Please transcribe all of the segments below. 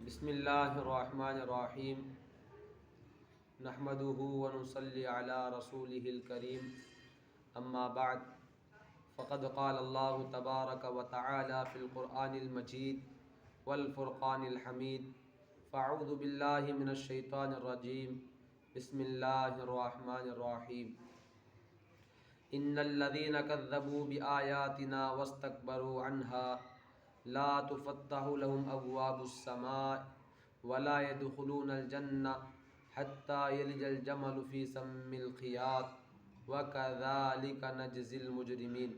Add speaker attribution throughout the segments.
Speaker 1: بسم اللہ الرحمن الرحیم نحمدہ ونصلی علی رسولہ الکریم اما بعد فقد قال اللہ تبارک وتعالی فی القرآن المجید والفرقان الحمید فاعوذ باللہ من الشیطان الرجیم بسم اللہ الرحمن الرحیم ان الذین کذبوا بآیاتنا واستکبروا عنها لا تفتح لهم ابواب السماء ولا يدخلون الجنة حتى يلج الجمل في سم الخياط وكذلك نجزي المجرمين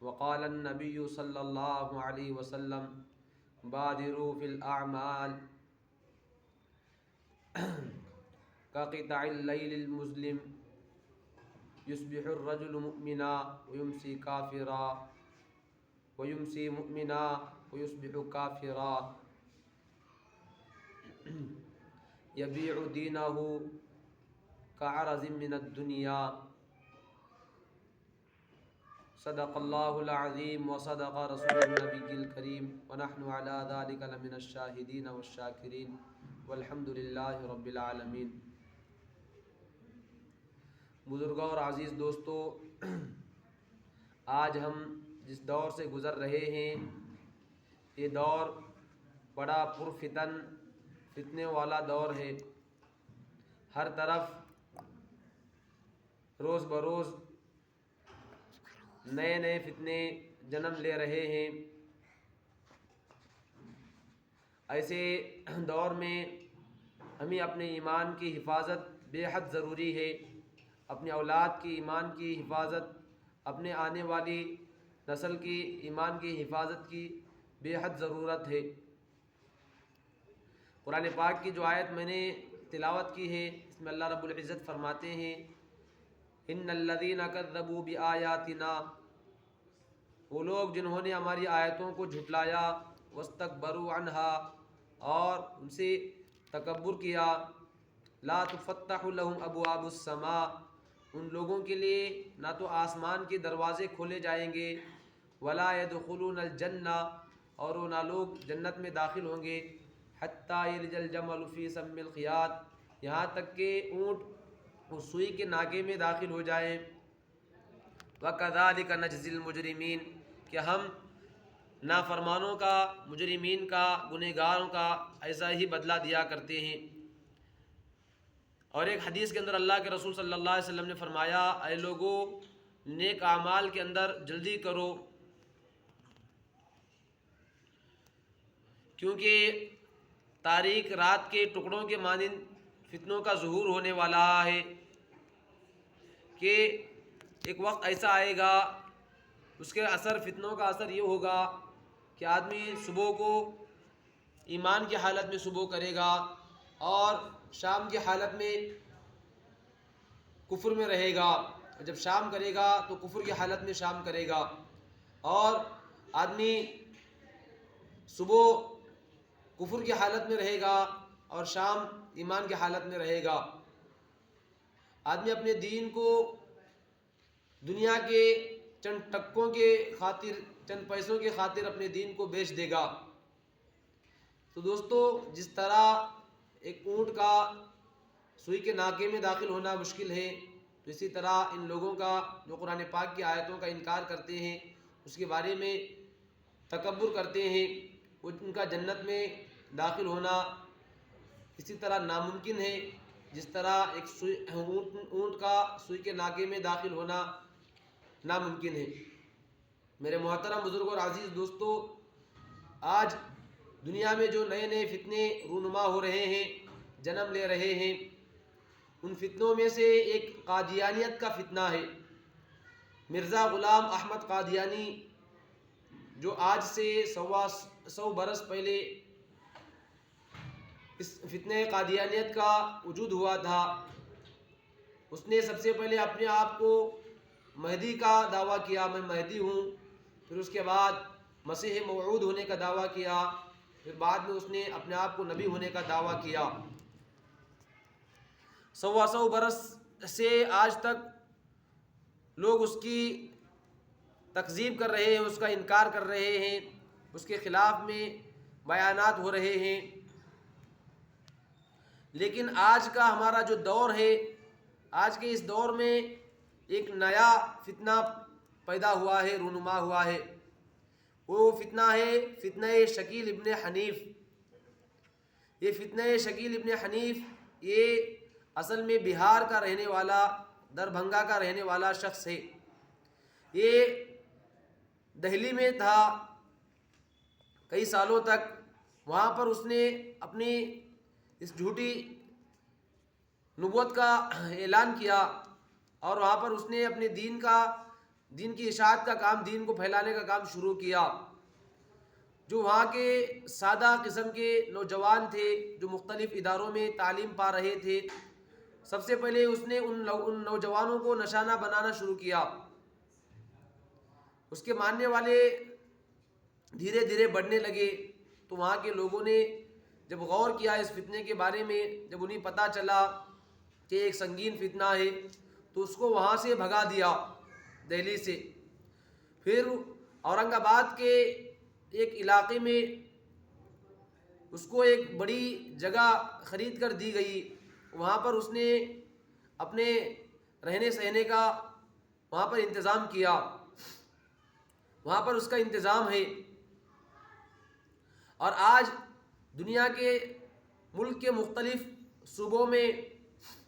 Speaker 1: وقال النبي صلى الله عليه وسلم بادروا في الأعمال كقطع الليل المظلم يصبح الرجل مؤمنا ويمسي كافرا ويمسي مؤمنا ويصبح كافرا يبيع دينه كعرض من الدنيا صدق الله العظيم وصدق رسول النبي الكريم ونحن على ذلك لمن الشاهدين والشاكرين والحمد لله رب العالمين۔ بزرگوں اور عزیز دوستو، آج ہم جس دور سے گزر رہے ہیں یہ دور بڑا پرفتن فتنے والا دور ہے۔ ہر طرف روز بروز نئے نئے فتنے جنم لے رہے ہیں۔ ایسے دور میں ہمیں اپنے ایمان کی حفاظت بے حد ضروری ہے، اپنی اولاد کی ایمان کی حفاظت، اپنے آنے والی نسل کی ایمان کی حفاظت کی بے حد ضرورت ہے۔ قرآن پاک کی جو آیت میں نے تلاوت کی ہے اس میں اللہ رب العزت فرماتے ہیں ان الذین کذبوا بآیاتنا، وہ لوگ جنہوں نے ہماری آیتوں کو جھٹلایا، واستکبروا عنہا، اور ان سے تکبر کیا، لا تفتح لهم ابواب السماء، ان لوگوں کے لیے نہ تو آسمان کے دروازے کھولے جائیں گے، ولا يدخلون الجنہ، اور وہ نہ لوگ جنت میں داخل ہوں گے، حتی یلج الجمل فی سم الخیاط، یہاں تک کہ اونٹ اس سوئی کے ناکے میں داخل ہو جائے، وکذالک نجزی المجرمین، کہ ہم نافرمانوں کا، مجرمین کا، گنہگاروں کا ایسا ہی بدلہ دیا کرتے ہیں۔ اور ایک حدیث کے اندر اللہ کے رسول صلی اللہ علیہ وسلم نے فرمایا، اے لوگو نیک اعمال کے اندر جلدی کرو، کیونکہ تاریک رات کے ٹکڑوں کے مانند فتنوں کا ظہور ہونے والا ہے، کہ ایک وقت ایسا آئے گا اس کے اثر، فتنوں کا اثر یہ ہوگا کہ آدمی صبح کو ایمان کی حالت میں صبح کرے گا اور شام کی حالت میں کفر میں رہے گا، جب شام کرے گا تو کفر کی حالت میں شام کرے گا، اور آدمی صبح کفر کی حالت میں رہے گا اور شام ایمان کی حالت میں رہے گا۔ آدمی اپنے دین کو دنیا کے چند ٹکوں کے خاطر، چند پیسوں کے خاطر اپنے دین کو بیچ دے گا۔ تو دوستو، جس طرح ایک اونٹ کا سوئی کے ناکے میں داخل ہونا مشکل ہے، تو اسی طرح ان لوگوں کا جو قرآن پاک کی آیتوں کا انکار کرتے ہیں، اس کے بارے میں تکبر کرتے ہیں، ان کا جنت میں داخل ہونا اسی طرح ناممکن ہے جس طرح ایک اونٹ کا سوئی کے ناکے میں داخل ہونا ناممکن ہے۔ میرے محترم بزرگوں اور عزیز دوستو، آج دنیا میں جو نئے نئے فتنے رونما ہو رہے ہیں، جنم لے رہے ہیں، ان فتنوں میں سے ایک قادیانیت کا فتنہ ہے۔ مرزا غلام احمد قادیانی، جو آج سے 100 برس پہلے اس فتنہ قادیانیت کا وجود ہوا تھا، اس نے سب سے پہلے اپنے آپ کو مہدی کا دعویٰ کیا، میں مہدی ہوں، پھر اس کے بعد مسیح موعود ہونے کا دعویٰ کیا، پھر بعد میں اس نے اپنے آپ کو نبی ہونے کا دعویٰ کیا۔ 100 برس سے آج تک لوگ اس کی تکذیب کر رہے ہیں، اس کا انکار کر رہے ہیں، اس کے خلاف میں بیانات ہو رہے ہیں، لیکن آج کا ہمارا جو دور ہے، آج کے اس دور میں ایک نیا فتنہ پیدا ہوا ہے، رونما ہوا ہے. وہ فتنہ ہے فتنہ شکیل ابن حنیف. یہ فتنہ شکیل ابن حنیف یہ اصل میں بہار کا رہنے والا، دربھنگا کا رہنے والا شخص ہے. یہ دہلی میں تھا کئی سالوں تک. وہاں پر اس نے اپنی اس جھوٹی نبوت کا اعلان کیا، اور وہاں پر اس نے اپنے دین کی اشاعت کا کام، دین کو پھیلانے کا کام شروع کیا. جو وہاں کے سادہ قسم کے نوجوان تھے جو مختلف اداروں میں تعلیم پا رہے تھے، سب سے پہلے اس نے ان نوجوانوں کو نشانہ بنانا شروع کیا. اس کے ماننے والے دھیرے دھیرے بڑھنے لگے. تو وہاں کے لوگوں نے جب غور کیا اس فتنے کے بارے میں، جب انہیں پتہ چلا کہ ایک سنگین فتنہ ہے، تو اس کو وہاں سے بھگا دیا دہلی سے. پھر اورنگ آباد کے ایک علاقے میں اس کو ایک بڑی جگہ خرید کر دی گئی. وہاں پر اس نے اپنے رہنے سہنے کا وہاں پر انتظام کیا، وہاں پر اس کا انتظام ہے. اور آج دنیا کے ملک کے مختلف صوبوں میں،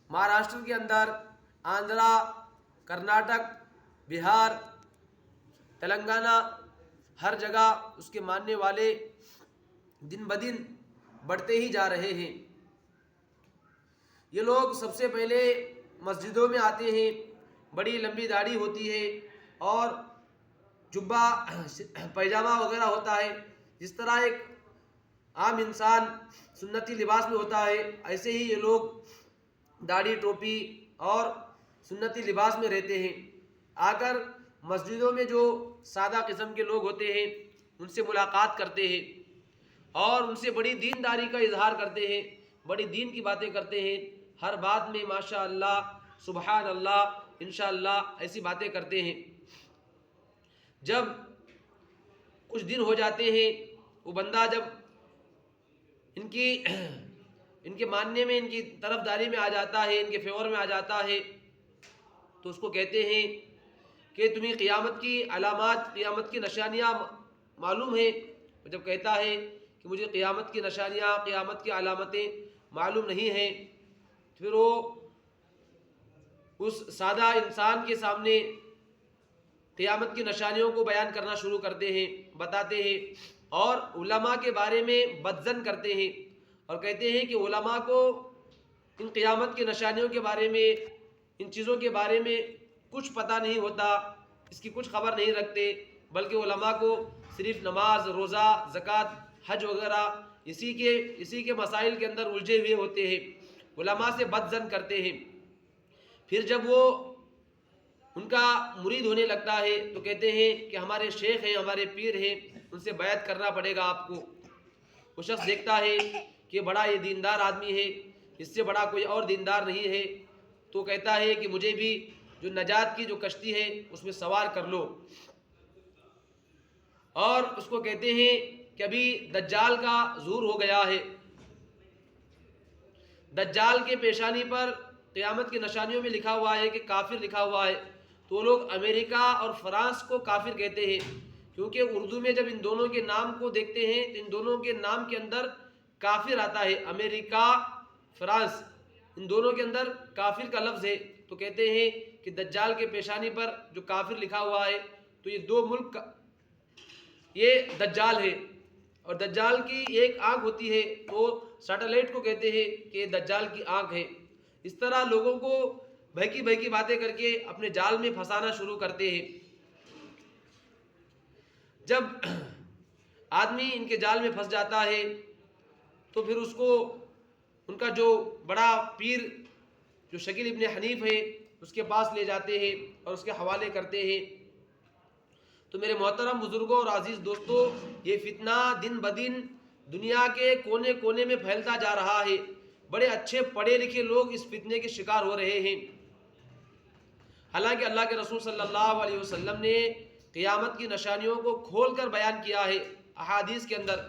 Speaker 1: مہاراشٹر کے اندر، آندھرا، کرناٹک، بہار، تلنگانہ، ہر جگہ اس کے ماننے والے دن بدن بڑھتے ہی جا رہے ہیں. یہ لوگ سب سے پہلے مسجدوں میں آتے ہیں، بڑی لمبی داڑھی ہوتی ہے اور جبہ پیجامہ وغیرہ ہوتا ہے. جس طرح ایک عام انسان سنتی لباس میں ہوتا ہے، ایسے ہی یہ لوگ داڑھی، ٹوپی اور سنتی لباس میں رہتے ہیں. آ کر مسجدوں میں جو سادہ قسم کے لوگ ہوتے ہیں ان سے ملاقات کرتے ہیں اور ان سے بڑی دینداری کا اظہار کرتے ہیں، بڑی دین کی باتیں کرتے ہیں. ہر بات میں ماشاء اللہ، سبحان اللہ، انشاءاللہ ایسی باتیں کرتے ہیں. جب کچھ دن ہو جاتے ہیں، وہ بندہ جب ان کے ماننے میں، ان کی طرف داری میں آ جاتا ہے، ان کے فیور میں آ جاتا ہے، تو اس کو کہتے ہیں کہ تمہیں قیامت کی علامات، قیامت کی نشانیاں معلوم ہیں. جب کہتا ہے کہ مجھے قیامت کی نشانیاں، قیامت کی علامتیں معلوم نہیں ہیں، پھر وہ اس سادہ انسان کے سامنے قیامت کی نشانیوں کو بیان کرنا شروع کرتے ہیں، بتاتے ہیں، اور علماء کے بارے میں بدظن کرتے ہیں اور کہتے ہیں کہ علماء کو ان قیامت کی نشانیوں کے بارے میں، ان چیزوں کے بارے میں کچھ پتہ نہیں ہوتا، اس کی کچھ خبر نہیں رکھتے، بلکہ علماء کو صرف نماز، روزہ، زکوٰۃ، حج وغیرہ اسی کے مسائل کے اندر الجھے ہوئے ہوتے ہیں، علماء سے بدظن کرتے ہیں. پھر جب وہ ان کا مرید ہونے لگتا ہے تو کہتے ہیں کہ ہمارے شیخ ہیں، ہمارے پیر ہیں، ان سے بیعت کرنا پڑے گا آپ کو. وہ شخص دیکھتا ہے کہ بڑا یہ دیندار آدمی ہے، اس سے بڑا کوئی اور دیندار نہیں ہے، تو کہتا ہے کہ مجھے بھی جو نجات کی جو کشتی ہے اس میں سوار کر لو. اور اس کو کہتے ہیں کہ ابھی دجال کا ظہور ہو گیا ہے، دجال کے پیشانی پر قیامت کی نشانیوں میں لکھا ہوا ہے کہ کافر لکھا ہوا ہے. تو وہ لوگ امریکہ اور فرانس کو کافر کہتے ہیں، کیونکہ اردو میں جب ان دونوں کے نام کو دیکھتے ہیں تو ان دونوں کے نام کے اندر کافر آتا ہے. امریکہ، فرانس، ان دونوں کے اندر کافر کا لفظ ہے. تو کہتے ہیں کہ دجال کے پیشانی پر جو کافر لکھا ہوا ہے تو یہ دو ملک یہ دجال ہے. اور دجال کی ایک آنکھ ہوتی ہے، وہ سیٹلائٹ کو کہتے ہیں کہ یہ دجال کی آنکھ ہے. اس طرح لوگوں کو بہکی بہکی باتیں کر کے اپنے جال میں پھنسانا شروع کرتے ہیں. جب آدمی ان کے جال میں پھنس جاتا ہے تو پھر اس کو ان کا جو بڑا پیر جو شکیل ابن حنیف ہے اس کے پاس لے جاتے ہیں اور اس کے حوالے کرتے ہیں. تو میرے محترم بزرگوں اور عزیز دوستوں، یہ فتنہ دن بدن دنیا کے کونے کونے میں پھیلتا جا رہا ہے. بڑے اچھے پڑھے لکھے لوگ اس فتنے کے شکار ہو رہے ہیں. حالانکہ اللہ کے رسول صلی اللہ علیہ وسلم نے قیامت کی نشانیوں کو کھول کر بیان کیا ہے احادیث کے اندر.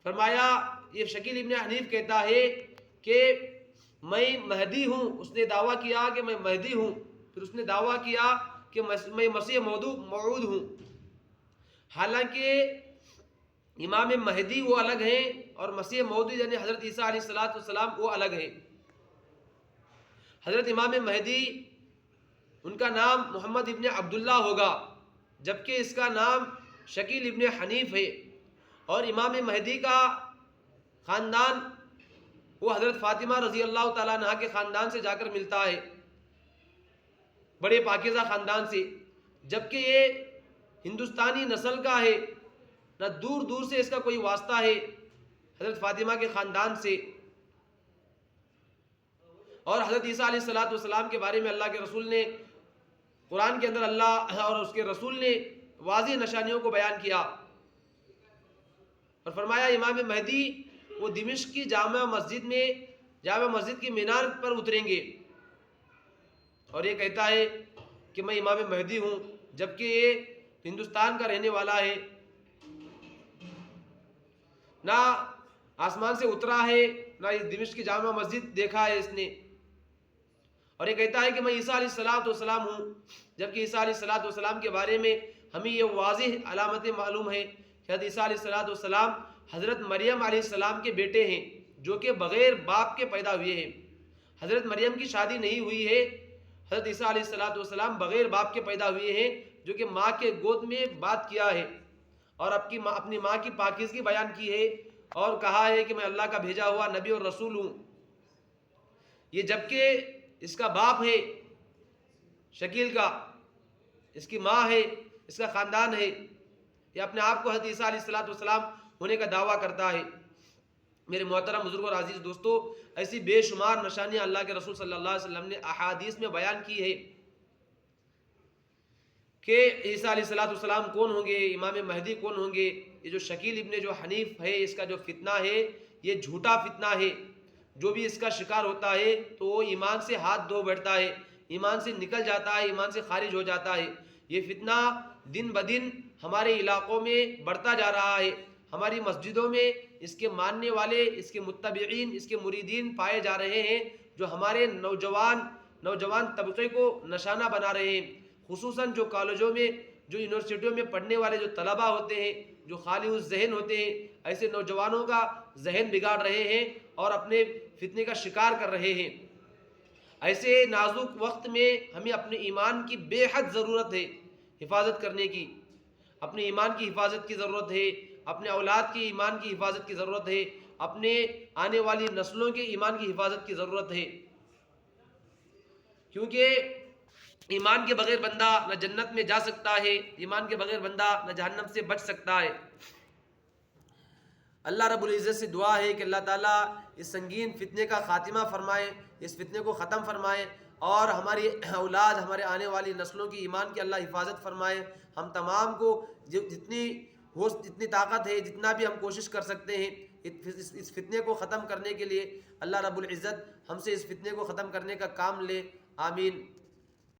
Speaker 1: فرمایا یہ شکیل ابن حنیف کہتا ہے کہ میں مہدی ہوں. اس نے دعویٰ کیا کہ میں مہدی ہوں. پھر اس نے دعویٰ کیا کہ میں مسیح موعود ہوں. حالانکہ امام مہدی وہ الگ ہیں اور مسیح موعود یعنی حضرت عیسیٰ علیہ السلام وہ الگ ہیں. حضرت امام مہدی ان کا نام محمد ابن عبداللہ ہوگا جبکہ اس کا نام شکیل ابن حنیف ہے. اور امام مہدی کا خاندان وہ حضرت فاطمہ رضی اللہ تعالیٰ عنہ کے خاندان سے جا کر ملتا ہے، بڑے پاکیزہ خاندان سے، جبکہ یہ ہندوستانی نسل کا ہے، نہ دور دور سے اس کا کوئی واسطہ ہے حضرت فاطمہ کے خاندان سے. اور حضرت عیسیٰ علیہ السلام کے بارے میں اللہ کے رسول نے قرآن کے اندر اللہ اور اس کے رسول نے واضح نشانیوں کو بیان کیا اور فرمایا امام مہدی وہ دمشق کی جامع مسجد کی مینار پر اتریں گے اور یہ کہتا ہے کہ میں امام مہدی ہوں جبکہ یہ ہندوستان کا رہنے والا ہے، نہ آسمان سے اترا ہے نہ اس دمشق کی جامع مسجد دیکھا ہے اس نے. اور یہ کہتا ہے کہ میں عیسیٰ علیہ السلام ہوں جبکہ عیسیٰ علیہ السلام کے بارے میں ہمیں یہ واضح علامتیں معلوم ہیں کہ حضرت عیسیٰ علیہ السلام حضرت مریم علیہ السلام کے بیٹے ہیں جو کہ بغیر باپ کے پیدا ہوئے ہیں. حضرت مریم کی شادی نہیں ہوئی ہے، حضرت عیسیٰ علیہ السلام بغیر باپ کے پیدا ہوئے ہیں جو کہ ماں کے گود میں بات کیا ہے اور اپنی ماں کی پاکیزگی بیان کی ہے اور کہا ہے کہ میں اللہ کا بھیجا ہوا نبی اور رسول ہوں. یہ جبکہ اس کا باپ ہے شکیل کا، اس کی ماں ہے، اس کا خاندان ہے، یہ اپنے آپ کو حضرت عیسیٰ علیہ السلام ہونے کا دعویٰ کرتا ہے. میرے محترم بزرگ اور عزیز دوستو، ایسی بے شمار نشانیاں اللہ کے رسول صلی اللہ علیہ وسلم نے احادیث میں بیان کی ہے کہ عیسیٰ علیہ السلام کون ہوں گے، امام مہدی کون ہوں گے. یہ جو شکیل ابن جو حنیف ہے اس کا جو فتنہ ہے یہ جھوٹا فتنہ ہے. جو بھی اس کا شکار ہوتا ہے تو وہ ایمان سے ہاتھ دھو بیٹھتا ہے، ایمان سے نکل جاتا ہے، ایمان سے خارج ہو جاتا ہے. یہ فتنہ دن بدن ہمارے علاقوں میں بڑھتا جا رہا ہے. ہماری مسجدوں میں اس کے ماننے والے، اس کے متبعین، اس کے مریدین پائے جا رہے ہیں جو ہمارے نوجوان طبقے کو نشانہ بنا رہے ہیں. خصوصاً جو کالجوں میں، جو یونیورسٹیوں میں پڑھنے والے جو طلبہ ہوتے ہیں، جو خالی الذہن ہوتے ہیں، ایسے نوجوانوں کا ذہن بگاڑ رہے ہیں اور اپنے فتنے کا شکار کر رہے ہیں. ایسے نازک وقت میں ہمیں اپنے ایمان کی بے حد ضرورت ہے حفاظت کرنے کی. اپنے ایمان کی حفاظت کی ضرورت ہے، اپنے اولاد کی ایمان کی حفاظت کی ضرورت ہے، اپنے آنے والی نسلوں کے ایمان کی حفاظت کی ضرورت ہے. کیونکہ ایمان کے بغیر بندہ نہ جنت میں جا سکتا ہے، ایمان کے بغیر بندہ نہ جہنم سے بچ سکتا ہے. اللہ رب العزت سے دعا ہے کہ اللہ تعالیٰ اس سنگین فتنے کا خاتمہ فرمائے، اس فتنے کو ختم فرمائے اور ہماری اولاد، ہمارے آنے والی نسلوں کی ایمان کی اللہ حفاظت فرمائے. ہم تمام کو جتنی طاقت ہے، جتنا بھی ہم کوشش کر سکتے ہیں اس فتنے کو ختم کرنے کے لیے، اللہ رب العزت ہم سے اس فتنے کو ختم کرنے کا کام لے. آمین.